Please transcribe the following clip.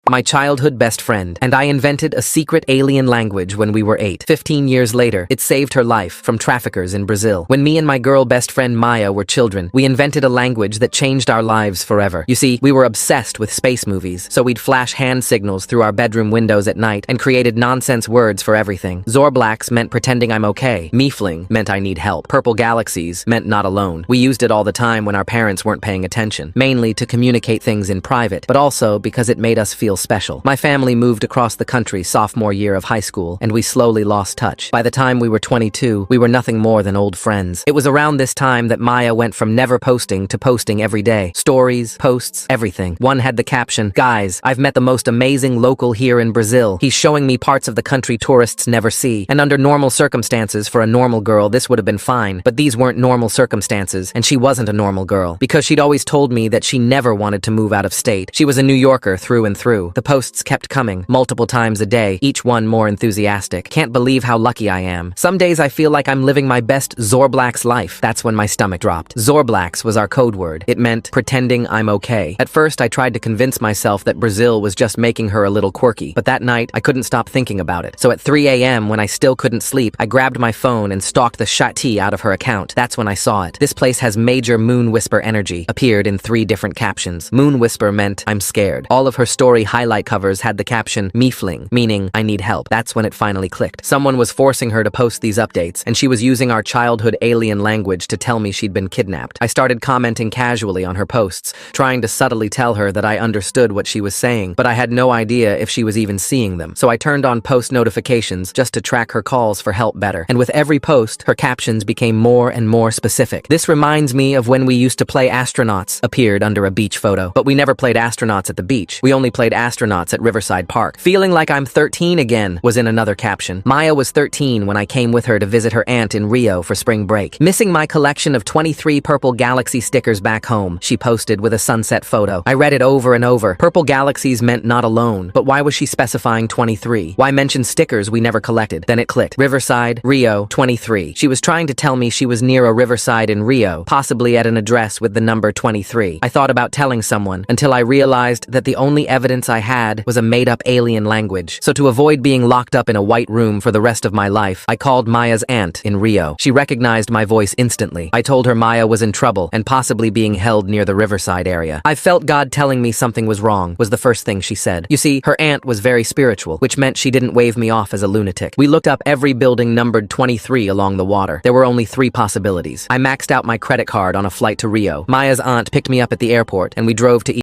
my childhood best friend, and I invented a secret alien language when we were 8. 15 years later, it saved her life from traffickers in Brazil. When me and my girl best friend Maya were children, we invented a language that changed our lives forever. You see, we were obsessed with space movies, so we'd flash hand signals through our bedroom windows at night and created nonsense words for everything. Zorblax meant pretending I'm okay. Miefling meant I need help. Purple galaxies meant not alone. We used it all the time when our parents weren't paying attention, mainly to communicate things in private, but also because it made us feel special. My family moved across the country sophomore year of high school, and we slowly lost touch. By the time we were 22, we were nothing more than old friends. It was around this time that Maya went from never posting to posting every day. Stories, posts, everything. One had the caption, "Guys, I've met the most amazing local here in Brazil. He's showing me parts of the country tourists never see." And under normal circumstances, for a normal girl, this would have been fine. But these weren't normal circumstances, and she wasn't a normal girl, because she'd always told me that she never wanted to move out of state. She was a New Yorker through and through. The posts kept coming, multiple times a day, each one more enthusiastic. Can't believe how lucky I am. Some days I feel like I'm living my best Zorblax life. That's when my stomach dropped. Zorblax was our code word. It meant pretending I'm okay. At first, I tried to convince myself that Brazil was just making her a little quirky, but that night, I couldn't stop thinking about it. So at 3 a.m., when I still couldn't sleep, I grabbed my phone and stalked the shit out of her account. That's when I saw it. "This place has major Moon Whisper energy," appeared in 3 different captions. Moon Whisper meant I'm scared. All of her story highlight covers had the caption Miefling, meaning I need help. That's when it finally clicked. Someone was forcing her to post these updates, and she was using our childhood alien language to tell me she'd been kidnapped. I started commenting casually on her posts, trying to subtly tell her that I understood what she was saying, but I had no idea if she was even seeing them. So I turned on post notifications just to track her calls for help better. And with every post, her captions became more and more specific. "This reminds me of when we used to play astronauts," appeared under a beach photo. But we never played astronauts at the beach. We only played astronauts at Riverside Park. "Feeling like I'm 13 again," was in another caption. Maya was 13 when I came with her to visit her aunt in Rio for spring break. "Missing my collection of 23 Purple Galaxy stickers back home," she posted with a sunset photo. I read it over and over. Purple Galaxies meant not alone. But why was she specifying 23? Why mention stickers we never collected? Then it clicked. Riverside, Rio, 23. She was trying to tell me she was near a riverside in Rio, possibly at an address with the number 23. I thought about telling someone until I realized that the only evidence I had was a made-up alien language. So to avoid being locked up in a white room for the rest of my life, I called Maya's aunt in Rio. She recognized my voice instantly. I told her Maya was in trouble and possibly being held near the riverside area. "I felt God telling me something was wrong," was the first thing she said. You see, her aunt was very spiritual, which meant she didn't wave me off as a lunatic. We looked up every building numbered 23 along the water. There were only 3 possibilities. I maxed out my credit card on a flight to Rio. Maya's aunt picked me up at the airport, and we drove to